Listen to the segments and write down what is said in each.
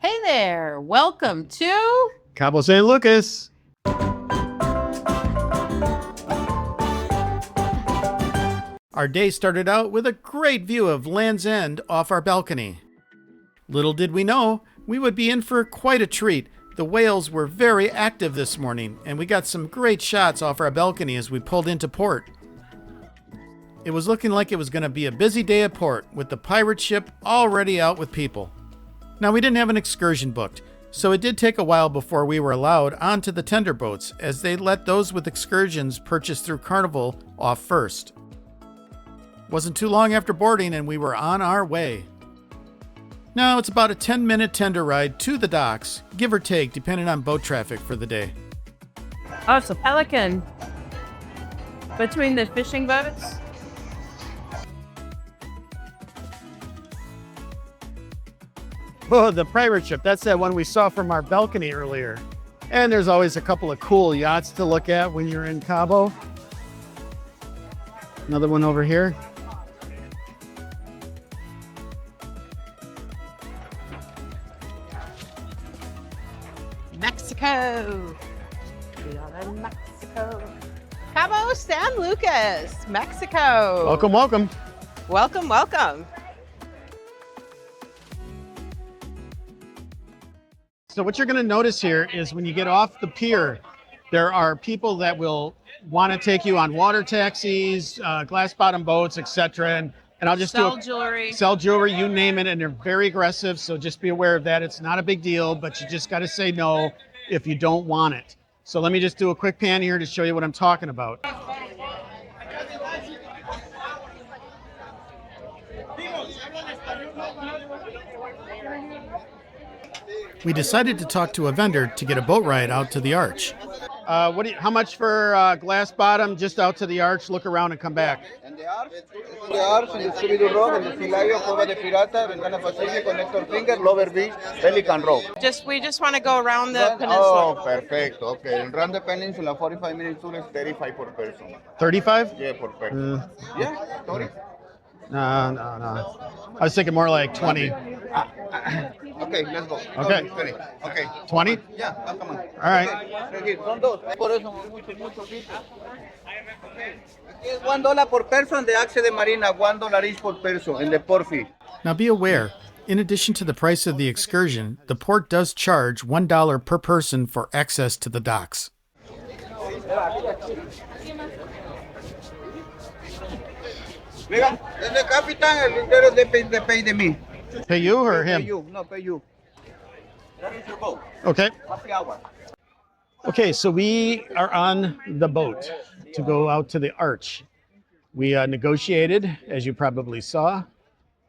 Hey there, welcome to Cabo San Lucas. Our day started out with a great view of Land's End off our balcony. Little did we know, we would be in for quite a treat. The whales were very active this morning, and we got some great shots off our balcony as we pulled into port. It was looking like it was going to be a busy day at port, with the pirate ship already out with people. Now, we didn't have an excursion booked, so it did take a while before we were allowed onto the tender boats, as they let those with excursions purchased through Carnival off first. Wasn't too long after boarding and we were on our way. Now it's about a 10-minute tender ride to the docks, give or take, depending on boat traffic for the day. Oh, it's a pelican between the fishing boats. Oh, the pirate ship, that's that one we saw from our balcony earlier. And there's always a couple of cool yachts to look at when you're in Cabo. Another one over here. Mexico. We are in Mexico. Cabo San Lucas, Mexico. Welcome, welcome. Welcome, welcome. So what you're going to notice here is when you get off the pier, there are people that will want to take you on water taxis, glass bottom boats, etc. And I'll just Sell jewelry. Sell jewelry, you name it, and they're very aggressive. So just be aware of that. It's not a big deal, but you just got to say no if you don't want it. So let me just do a quick pan here to show you what I'm talking about. We decided to talk to a vendor to get a boat ride out to the arch. How much for glass bottom, just out to the arch, look around and come back? En the arch, en the Scooby-Doo Rock, en the Filayo, Cueva de Pirata, Ventana Pacific, Connector Finger, Lover Beach, Pelican Rock. We just want to go around the peninsula. Oh, perfecto. Okay. And around the peninsula, 45 minutes tour is 35 per person. 35? Yeah, per person. Yeah, sorry. No. I was thinking more like 20. Okay, let's go. Okay. Okay. 20? Yeah, come on. All right. Okay, son dos. Por eso, mucho. Aquí es $1 per person, the access de Marina, $1 each per person, and the port fee. Now be aware, in addition to the price of the excursion, the port does charge $1 per person for access to the docks. Mira, el capitán, el dinero de pay de mí. Pay you or him? Pay you, no, pay you. That is your boat. Okay. Happy hour. Okay, so we are on the boat to go out to the arch. We negotiated, as you probably saw,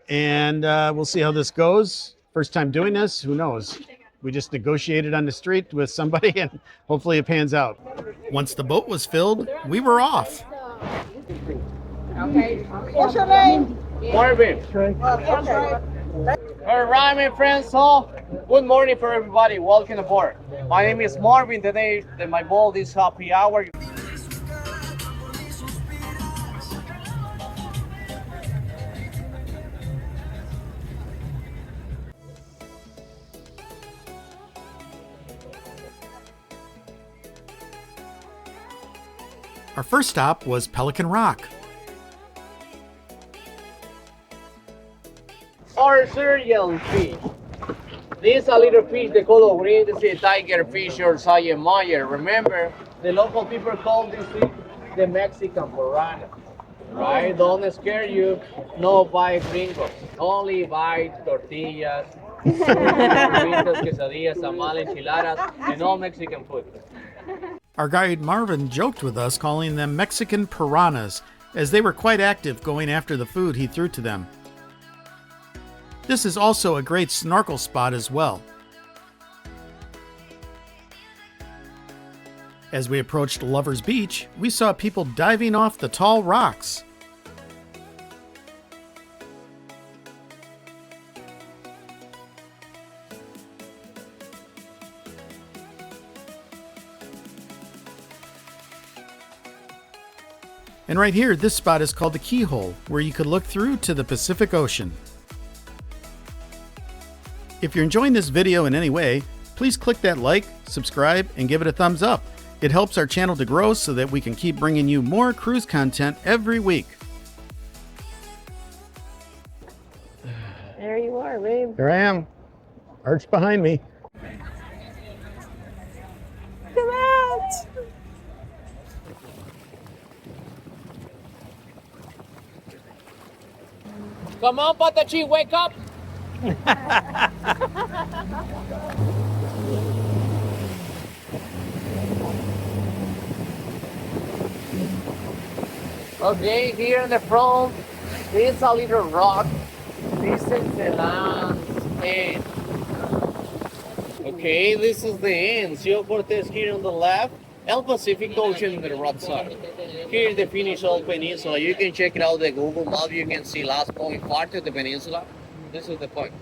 and we'll see how this goes. First time doing this, who knows? We just negotiated on the street with somebody and hopefully it pans out. Once the boat was filled, we were off. Okay. What's your name? Marvin. All right, my friends. So, good morning for everybody. Welcome aboard. My name is Marvin. Today, my boat is happy hour. Our first stop was Pelican Rock. Our cereal fish. These are little fish, the color green, this is tiger fish or Sayer. Remember, the local people call this fish the Mexican piranha. Right? Don't scare you. No buy gringos. Only buy tortillas, burritos, quesadillas, tamales, enchiladas, and all Mexican food. Our guide Marvin joked with us, calling them Mexican piranhas, as they were quite active going after the food he threw to them. This is also a great snorkel spot as well. As we approached Lover's Beach, we saw people diving off the tall rocks. And right here, this spot is called the Keyhole, where you could look through to the Pacific Ocean. If you're enjoying this video in any way, please click that like, subscribe, and give it a thumbs up. It helps our channel to grow so that we can keep bringing you more cruise content every week. There you are, babe. Here I am. Arch behind me. Come out! Come on, Patachi, wake up! Okay, here in the front, there's a little rock. This is the land end. Okay, this is the end. Ciudad Cortez here on the left, El Pacific Ocean on the right side. Here is the Finnish Old Peninsula. You can check it out the Google map. You can see last point part of the peninsula. This is the point.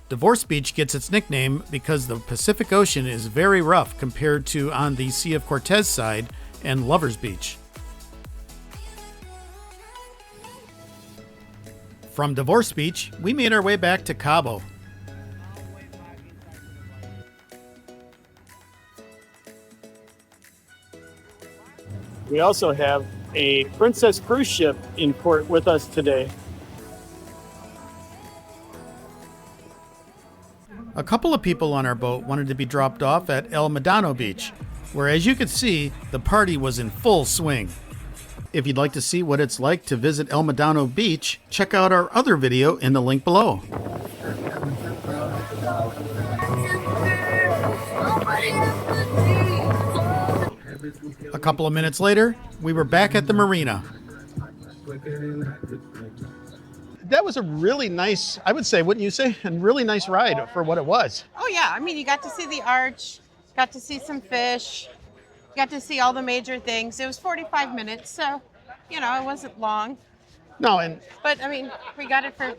Divorce Beach gets its nickname because the Pacific Ocean is very rough compared to on the Sea of Cortez side and Lovers Beach. From Divorce Beach, we made our way back to Cabo. We also have a Princess cruise ship in port with us today. A couple of people on our boat wanted to be dropped off at El Medano Beach, where, as you could see, the party was in full swing. If you'd like to see what it's like to visit El Medano Beach, check out our other video in the link below. A couple of minutes later, we were back at the Marina. That was a really nice, I would say, wouldn't you say? A really nice ride for what it was. Oh yeah, I mean, you got to see the arch, got to see some fish, got to see all the major things. It was 45 minutes, so, you know, it wasn't long. No, and But I mean, we got it for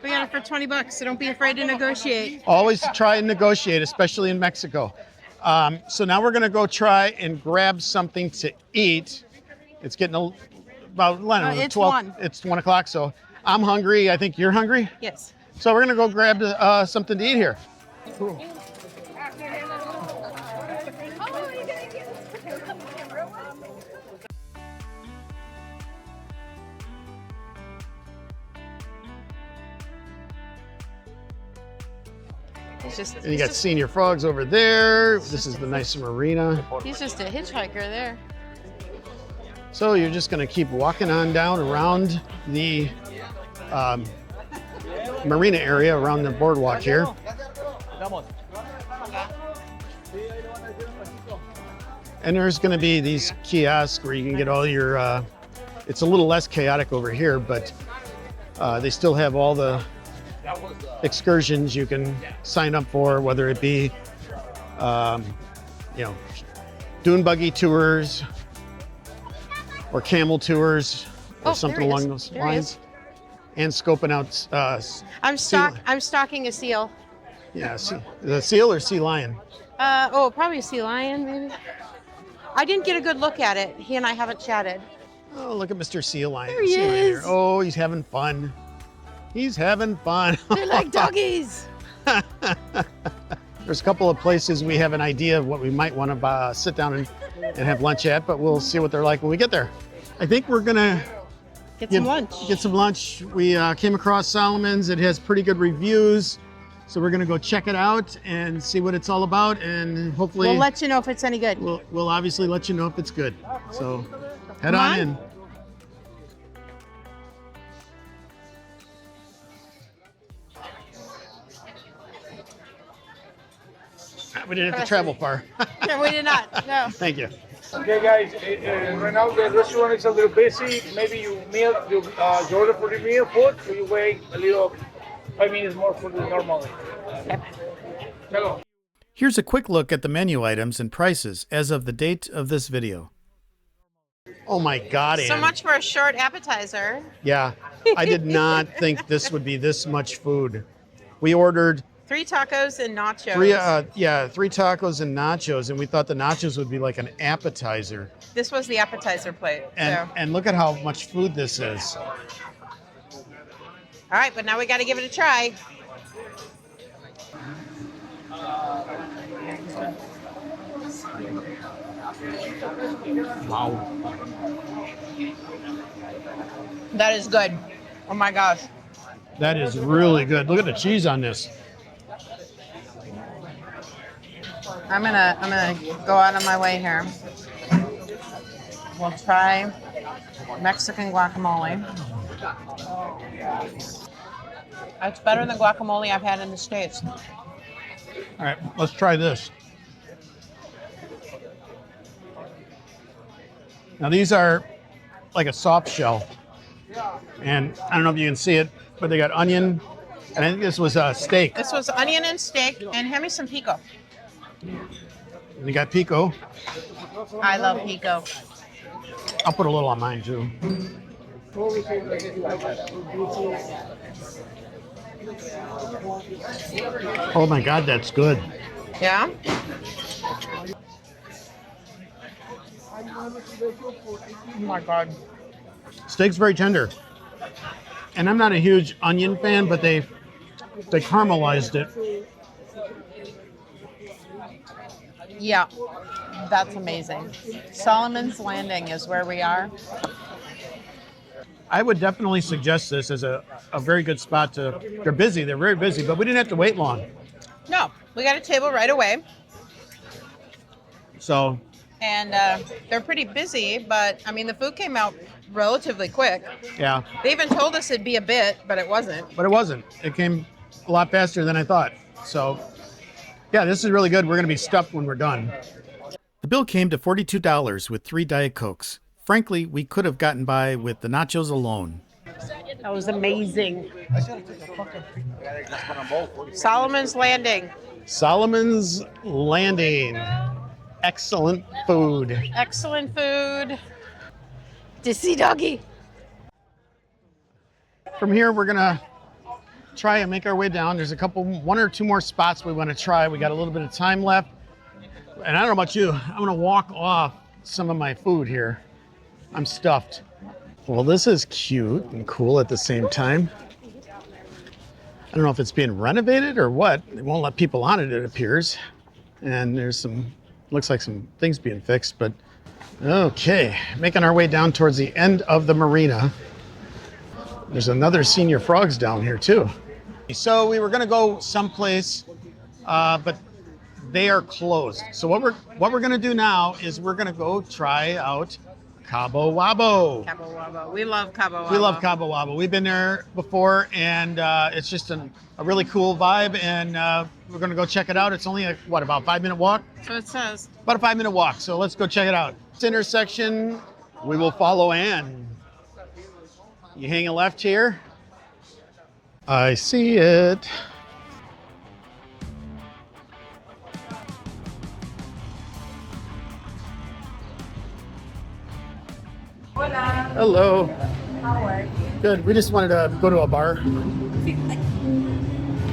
$20, so don't be afraid to negotiate. always try and negotiate, especially in Mexico. So now we're going to go try and grab something to eat. It's getting about, I don't know, It's 12. 1. It's 1 o'clock, so I'm hungry. I think you're hungry. Yes. So we're going to go grab something to eat here. Cool. It's just, And you got Senior Frogs over there. This is the nice Marina. he's just a hitchhiker there. So you're just going to keep walking on down around the Marina area, around the boardwalk here. And there's going to be these kiosks where you can get all your, it's a little less chaotic over here, but they still have all the excursions you can sign up for, whether it be, you know, dune buggy tours or camel tours or Oh, something there he along is. those There he lines. And scoping out, I'm stalking a seal. yeah, the seal or sea lion. Probably a sea lion, maybe. I didn't get a good look at it. He and I haven't chatted. Oh, look at Mr. Sea Lion. There he Sea Lion here. is. Oh, he's having fun. He's having fun. They're like doggies. There's a couple of places we have an idea of what we might want to sit down and have lunch at, but we'll see what they're like when we get there. I think we're gonna Get some lunch. Get some lunch. We came across Solomon's. It has pretty good reviews, so we're gonna go check it out and see what it's all about, and hopefully We'll let you know if it's any good. we'll obviously let you know if it's good. So head Come on on. in. We didn't have to travel far. No, we did not. No. Thank you. Okay, guys, right now the restaurant is a little busy. Maybe you order for the meal food, so you wait a little 5 minutes more for the normal. Hello. Here's a quick look at the menu items and prices as of the date of this video. Oh my God, Ann. So much for a short appetizer. Yeah, I did not think this would be this much food. We ordered 3 tacos and nachos. three tacos and nachos, and we thought the nachos would be like an appetizer. This was the appetizer plate. And look at how much food this is. All right, but now we got to give it a try. Wow. That is good. Oh my gosh. That is really good. Look at the cheese on this. I'm gonna go out of my way here. We'll try Mexican guacamole. It's better than guacamole I've had in the States. All right, let's try this. Now these are like a soft shell. And I don't know if you can see it, but they got onion. And I think this was steak. This was onion and steak, and hand me some pico. And they got pico. I love pico. I'll put a little on mine too. Oh my God, that's good. Yeah? Oh my God. Steak's very tender. And I'm not a huge onion fan, but they caramelized it. Yeah, that's amazing. Solomon's Landing is where we are. I would definitely suggest this as a very good spot to, they're busy, they're very busy, but we didn't have to wait long. No, we got a table right away. So, And they're pretty busy, but I mean, the food came out relatively quick. yeah, They even told us it'd be a bit, but it wasn't. but it wasn't. It came a lot faster than I thought. So, yeah, this is really good. We're going to be stuffed when we're done. The bill came to $42 with 3 Diet Cokes. Frankly, we could have gotten by with the nachos alone. That was amazing. Solomon's Landing. Solomon's Landing. Excellent food. Excellent food. Dissy doggy. From here, we're going to try and make our way down. There's one or two more spots we want to try. We got a little bit of time left. And I don't know about you, I'm going to walk off some of my food here. I'm stuffed. Well, this is cute and cool at the same time. I don't know if it's being renovated or what. They won't let people on it, it appears. And there's looks like some things being fixed, but okay. Making our way down towards the end of the marina. There's another Senior Frogs down here too. So we were gonna go someplace, but they are closed. So what we're gonna do now is we're gonna go try out Cabo Wabo. Cabo Wabo. We love Cabo Wabo. We love Cabo Wabo. We've been there before, and it's just a really cool vibe, and we're going to go check it out. It's only about a 5-minute walk? So it says. About a 5-minute walk, so let's go check it out. This intersection, we will follow Ann. You hang a left here. I see it. Hello. How are you? Good. We just wanted to go to a bar.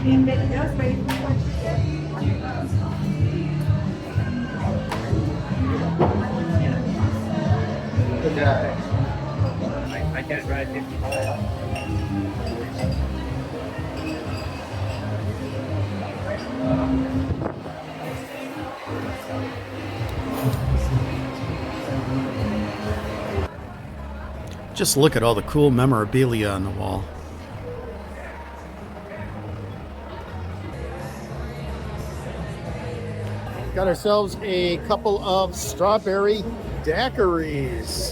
Bienvenidos. I can't write it. Just look at all the cool memorabilia on the wall. Got ourselves a couple of strawberry daiquiris.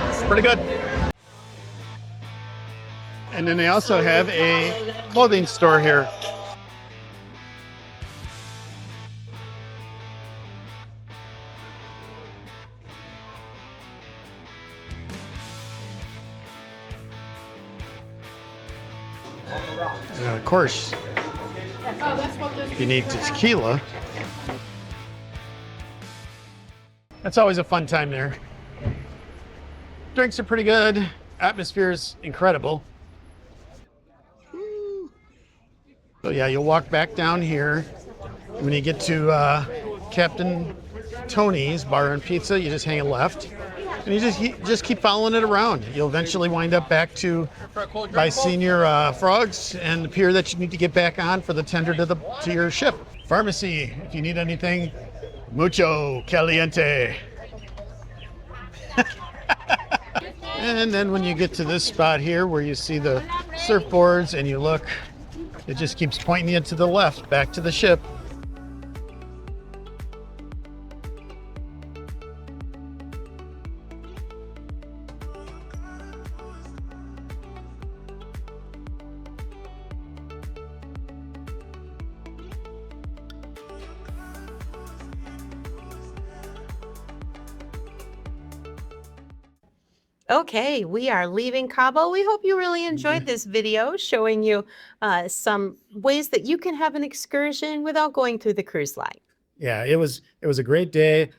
It's pretty good. And then they also have a clothing store here. And of course, if you need tequila, that's always a fun time there. Drinks are pretty good. Atmosphere is incredible. So yeah, you'll walk back down here When you get to Captain Tony's Bar and Pizza, you just hang a left, and you just keep following it around. You'll eventually wind up back by Senior Frogs and the pier that you need to get back on for the tender to your ship. Pharmacy, if you need anything, mucho caliente. And then when you get to this spot here where you see the surfboards and you look, it just keeps pointing you to the left, back to the ship. Okay, we are leaving Cabo. We hope you really enjoyed this video showing you some ways that you can have an excursion without going through the cruise line. Yeah, it was a great day.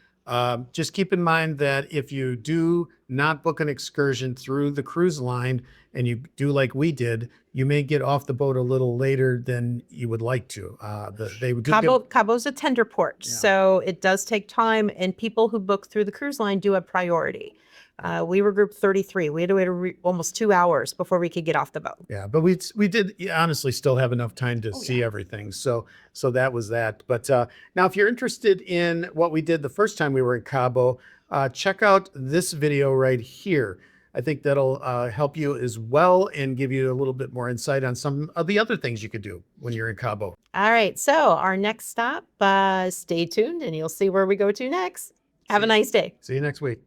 Just keep in mind that if you do not book an excursion through the cruise line and you do like we did, you may get off the boat a little later than you would like to. Cabo's a tender port, so it does take time, and people who book through the cruise line do have priority. We were group 33. We had to wait almost 2 hours before we could get off the boat. Yeah, but we did honestly still have enough time to see everything. So that was that. But now if you're interested in what we did the first time we were in Cabo, check out this video right here. I think that'll help you as well and give you a little bit more insight on some of the other things you could do when you're in Cabo. All right, so our next stop, stay tuned and you'll see where we go to next. Have a nice day. See you next week.